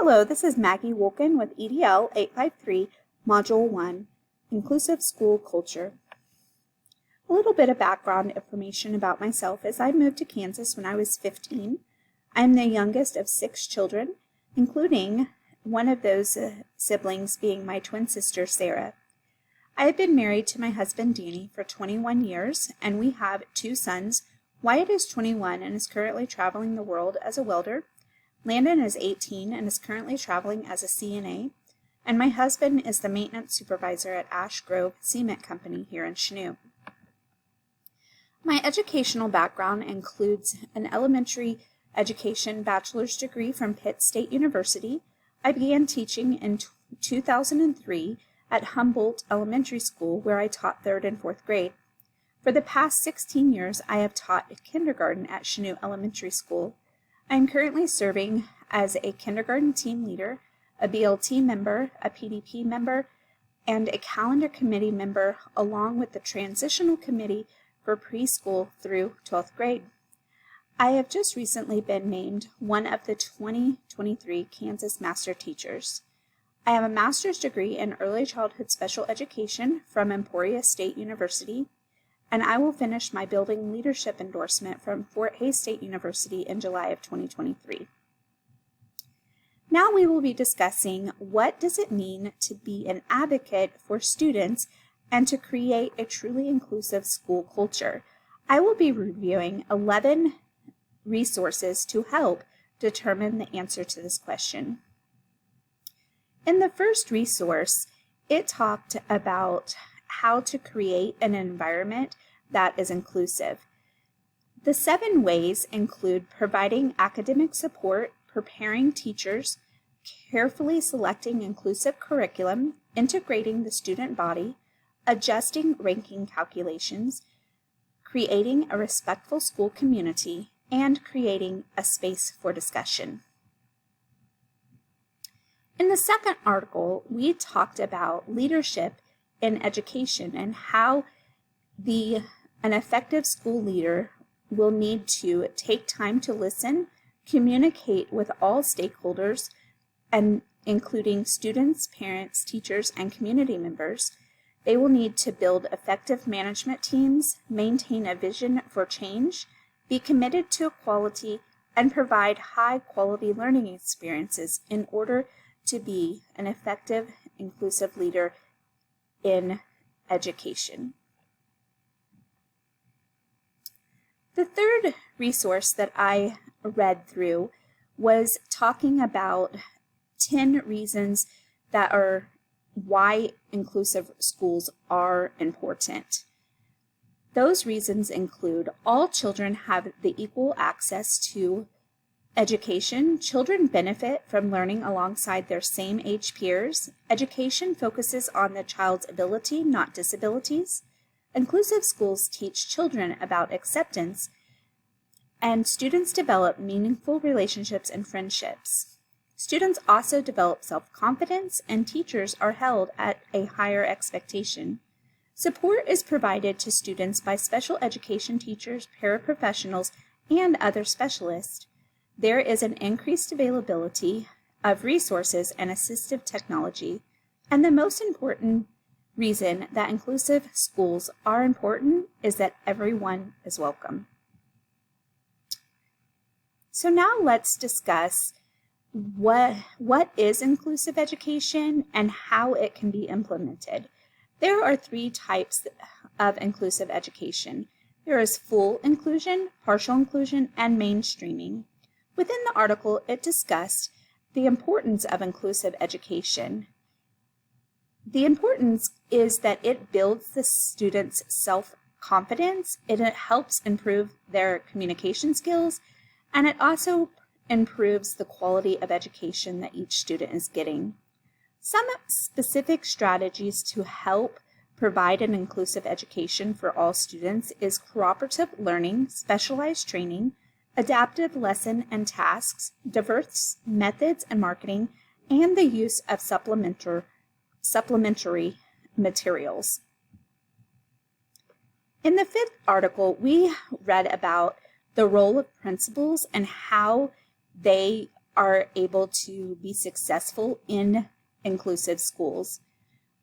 Hello, this is Maggie Wolken with EDL 853, Module 1, Inclusive School Culture. A little bit of background information about myself is I moved to Kansas when I was 15. I'm the youngest of 6 children, including one of those siblings being my twin sister, Sarah. I have been married to my husband, Danny, for 21 years, and we have 2 sons. Wyatt is 21 and is currently traveling the world as a welder. Landon is 18 and is currently traveling as a CNA, and my husband is the maintenance supervisor at Ash Grove Cement Company here in Chanute. My educational background includes an elementary education bachelor's degree from Pitt State University. I began teaching in 2003 at Humboldt Elementary School, where I taught 3rd and 4th grade. For the past 16 years, I have taught kindergarten at Chanute Elementary School. I am currently serving as a kindergarten team leader, a BLT member, a PDP member, and a calendar committee member, along with the transitional committee for preschool through 12th grade. I have just recently been named one of the 2023 Kansas Master Teachers. I have a master's degree in early childhood special education from Emporia State University, and I will finish my building leadership endorsement from Fort Hays State University in July of 2023. Now we will be discussing what does it mean to be an advocate for students and to create a truly inclusive school culture. I will be reviewing 11 resources to help determine the answer to this question. In the first resource, it talked about how to create an environment that is inclusive. The 7 ways include providing academic support, preparing teachers, carefully selecting inclusive curriculum, integrating the student body, adjusting ranking calculations, creating a respectful school community, and creating a space for discussion. In the second article, we talked about leadership in education and how an effective school leader will need to take time to listen, communicate with all stakeholders, and including students, parents, teachers, and community members. They will need to build effective management teams, maintain a vision for change, be committed to equality, and provide high-quality learning experiences in order to be an effective, inclusive leader in education. The third resource that I read through was talking about 10 reasons that are why inclusive schools are important. Those reasons include all children have the equal access to education. Children benefit from learning alongside their same age peers. Education focuses on the child's ability, not disabilities. Inclusive schools teach children about acceptance, and students develop meaningful relationships and friendships. Students also develop self-confidence, and teachers are held at a higher expectation. Support is provided to students by special education teachers, paraprofessionals, and other specialists. There is an increased availability of resources and assistive technology, and the most important reason that inclusive schools are important is that everyone is welcome. So now let's discuss what is inclusive education and how it can be implemented. There are 3 types of inclusive education. There is full inclusion, partial inclusion, and mainstreaming. Within the article, it discussed the importance of inclusive education. The importance is that it builds the students' self-confidence, it helps improve their communication skills, and it also improves the quality of education that each student is getting. Some specific strategies to help provide an inclusive education for all students is cooperative learning, specialized training, adaptive lesson and tasks, diverse methods and marketing, and the use of supplementary materials. In the 5th article, we read about the role of principals and how they are able to be successful in inclusive schools.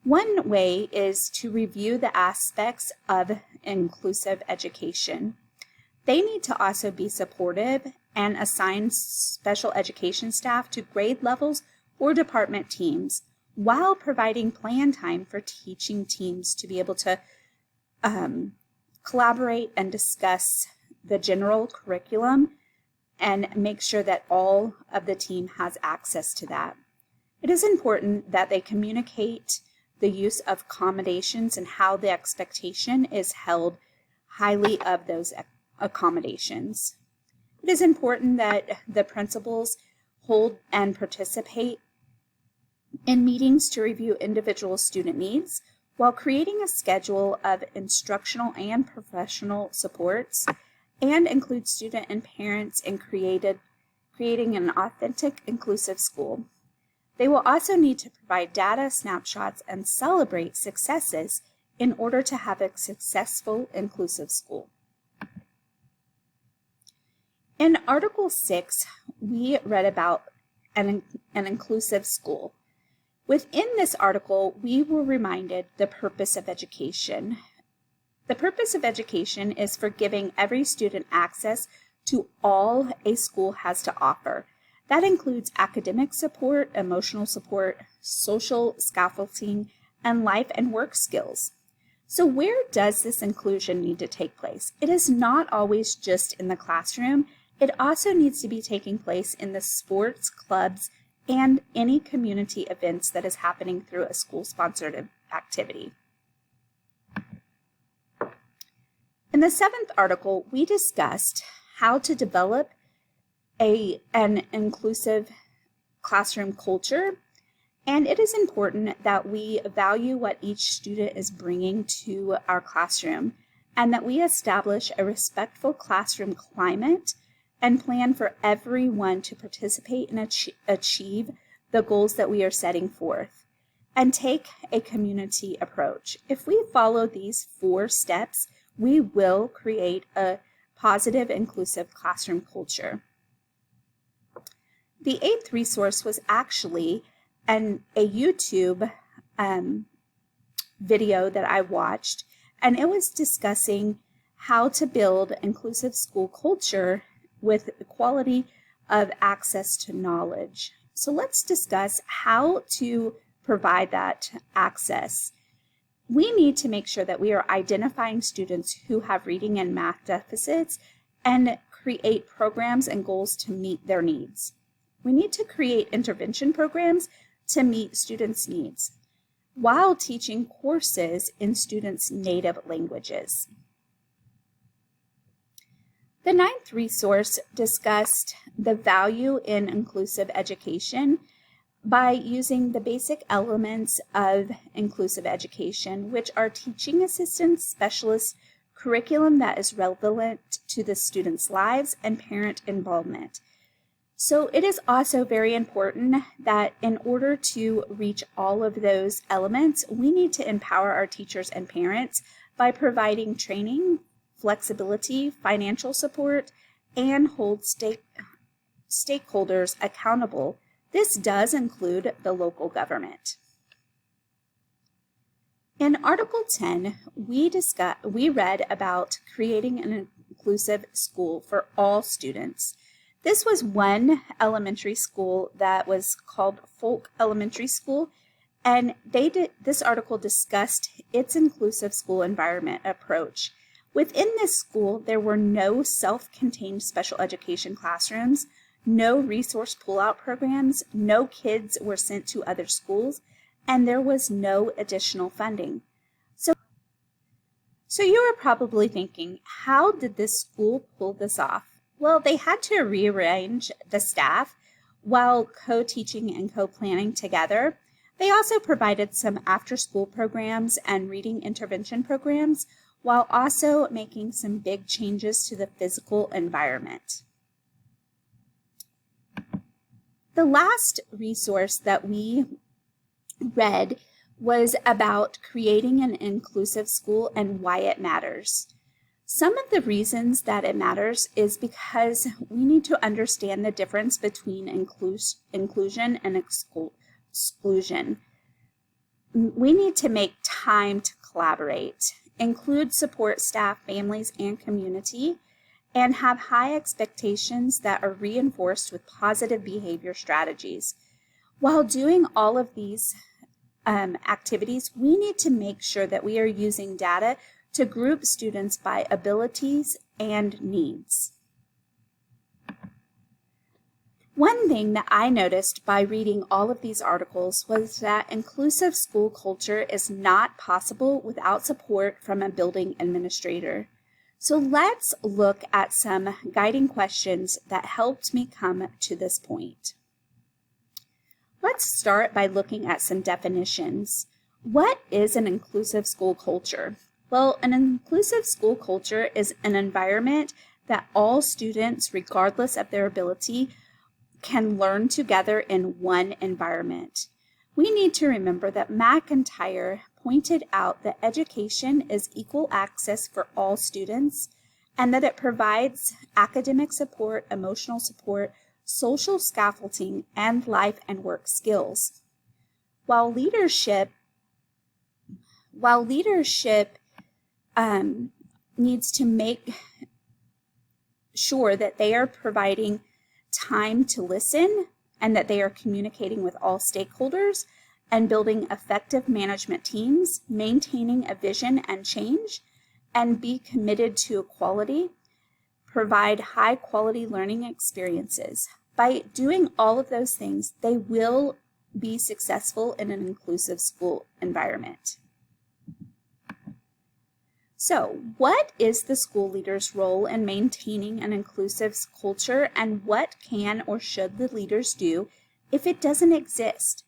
One way is to review the aspects of inclusive education. They need to also be supportive and assign special education staff to grade levels or department teams while providing plan time for teaching teams to be able to collaborate and discuss the general curriculum and make sure that all of the team has access to that. It is important that they communicate the use of accommodations and how the expectation is held highly of those accommodations. It is important that the principals hold and participate in meetings to review individual student needs while creating a schedule of instructional and professional supports and include student and parents in creating an authentic, inclusive school. They will also need to provide data, snapshots, and celebrate successes in order to have a successful, inclusive school. In Article 6, we read about an inclusive school. Within this article, we were reminded the purpose of education. The purpose of education is for giving every student access to all a school has to offer. That includes academic support, emotional support, social scaffolding, and life and work skills. So where does this inclusion need to take place? It is not always just in the classroom. It also needs to be taking place in the sports, clubs, and any community events that is happening through a school-sponsored activity. In the 7th article, we discussed how to develop an inclusive classroom culture, and it is important that we value what each student is bringing to our classroom and that we establish a respectful classroom climate and plan for everyone to participate and achieve the goals that we are setting forth and take a community approach. If we follow these 4 steps, we will create a positive, inclusive classroom culture. The 8th resource was actually a YouTube video that I watched, and it was discussing how to build inclusive school culture with equality of access to knowledge. So let's discuss how to provide that access. We need to make sure that we are identifying students who have reading and math deficits and create programs and goals to meet their needs. We need to create intervention programs to meet students' needs while teaching courses in students' native languages. The 9th resource discussed the value in inclusive education by using the basic elements of inclusive education, which are teaching assistants, specialists, curriculum that is relevant to the students' lives, and parent involvement. So it is also very important that in order to reach all of those elements, we need to empower our teachers and parents by providing training, flexibility, financial support, and hold stakeholders accountable. This does include the local government. In Article 10, we read about creating an inclusive school for all students. This was one elementary school that was called Folk Elementary School, and this article discussed its inclusive school environment approach. Within this school, there were no self-contained special education classrooms, no resource pull-out programs, no kids were sent to other schools, and there was no additional funding. So you are probably thinking, how did this school pull this off? Well, they had to rearrange the staff while co-teaching and co-planning together. They also provided some after-school programs and reading intervention programs while also making some big changes to the physical environment. The last resource that we read was about creating an inclusive school and why it matters. Some of the reasons that it matters is because we need to understand the difference between inclusion and exclusion. We need to make time to collaborate, include support staff, families, and community, and have high expectations that are reinforced with positive behavior strategies. While doing all of these activities, we need to make sure that we are using data to group students by abilities and needs. One thing that I noticed by reading all of these articles was that inclusive school culture is not possible without support from a building administrator. So let's look at some guiding questions that helped me come to this point. Let's start by looking at some definitions. What is an inclusive school culture? Well, an inclusive school culture is an environment that all students, regardless of their ability, can learn together in one environment. We need to remember that McIntyre pointed out that education is equal access for all students and that it provides academic support, emotional support, social scaffolding, and life and work skills. While leadership needs to make sure that they are providing time to listen and that they are communicating with all stakeholders and building effective management teams, maintaining a vision and change, and be committed to equality, provide high quality learning experiences. By doing all of those things, they will be successful in an inclusive school environment. So, what is the school leader's role in maintaining an inclusive culture, and what can or should the leaders do if it doesn't exist?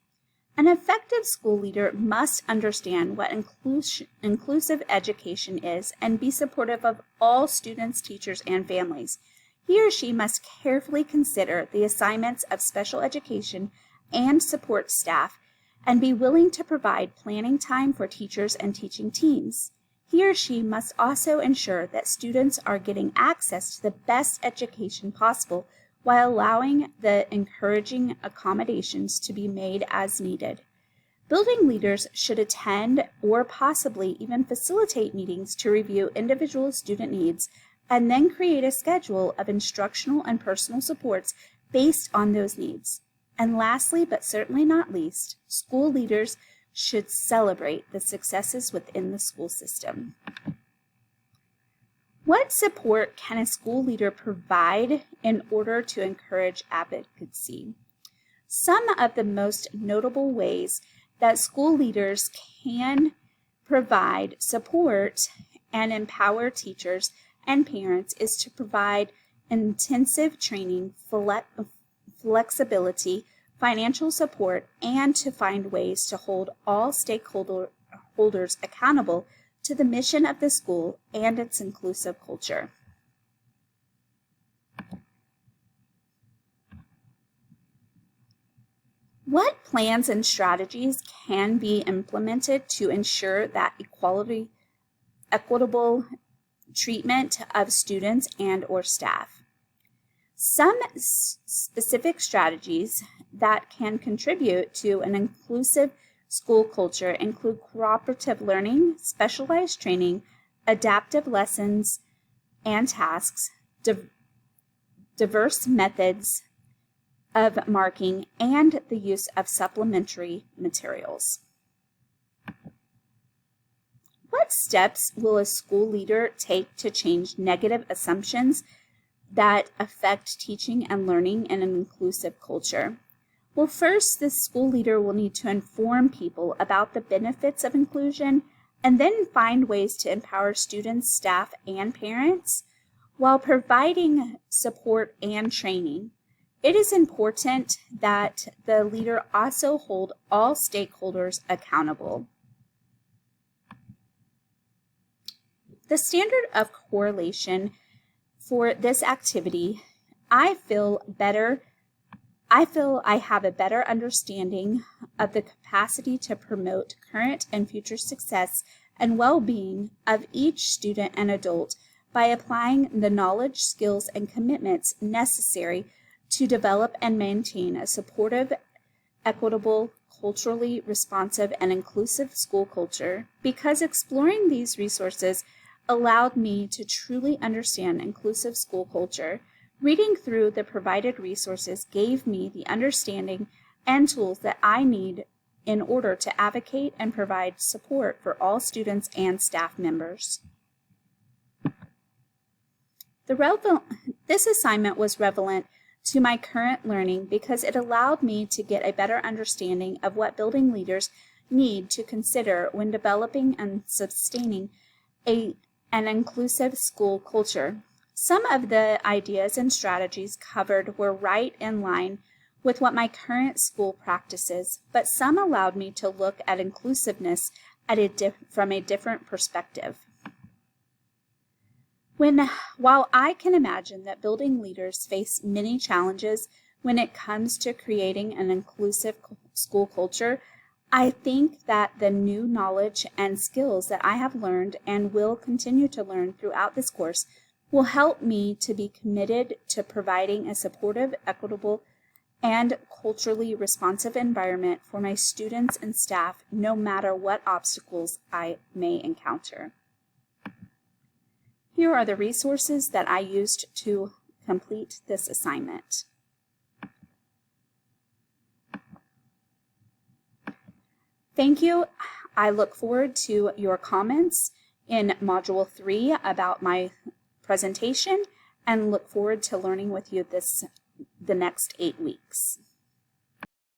An effective school leader must understand what inclusive education is and be supportive of all students, teachers, and families. He or she must carefully consider the assignments of special education and support staff and be willing to provide planning time for teachers and teaching teams. He or she must also ensure that students are getting access to the best education possible while allowing the encouraging accommodations to be made as needed. Building leaders should attend or possibly even facilitate meetings to review individual student needs and then create a schedule of instructional and personal supports based on those needs. And lastly, but certainly not least, school leaders should celebrate the successes within the school system. What support can a school leader provide in order to encourage advocacy? Some of the most notable ways that school leaders can provide support and empower teachers and parents is to provide intensive training, flexibility, financial support, and to find ways to hold all stakeholders accountable to the mission of the school and its inclusive culture. What plans and strategies can be implemented to ensure that equitable treatment of students and or staff? Some specific strategies that can contribute to an inclusive school culture include cooperative learning, specialized training, adaptive lessons and tasks, diverse methods of marking, and the use of supplementary materials. What steps will a school leader take to change negative assumptions that affect teaching and learning in an inclusive culture? Well, first, the school leader will need to inform people about the benefits of inclusion and then find ways to empower students, staff, and parents while providing support and training. It is important that the leader also hold all stakeholders accountable. The standard of correlation for this activity, I feel I have a better understanding of the capacity to promote current and future success and well-being of each student and adult by applying the knowledge, skills, and commitments necessary to develop and maintain a supportive, equitable, culturally responsive, and inclusive school culture, because exploring these resources allowed me to truly understand inclusive school culture. Reading through the provided resources gave me the understanding and tools that I need in order to advocate and provide support for all students and staff members. This assignment was relevant to my current learning because it allowed me to get a better understanding of what building leaders need to consider when developing and sustaining an inclusive school culture. Some of the ideas and strategies covered were right in line with what my current school practices, but some allowed me to look at inclusiveness from a different perspective. While I can imagine that building leaders face many challenges when it comes to creating an inclusive school culture, I think that the new knowledge and skills that I have learned and will continue to learn throughout this course will help me to be committed to providing a supportive, equitable, and culturally responsive environment for my students and staff, no matter what obstacles I may encounter. Here are the resources that I used to complete this assignment. Thank you. I look forward to your comments in Module 3 about my presentation and look forward to learning with you the next 8 weeks.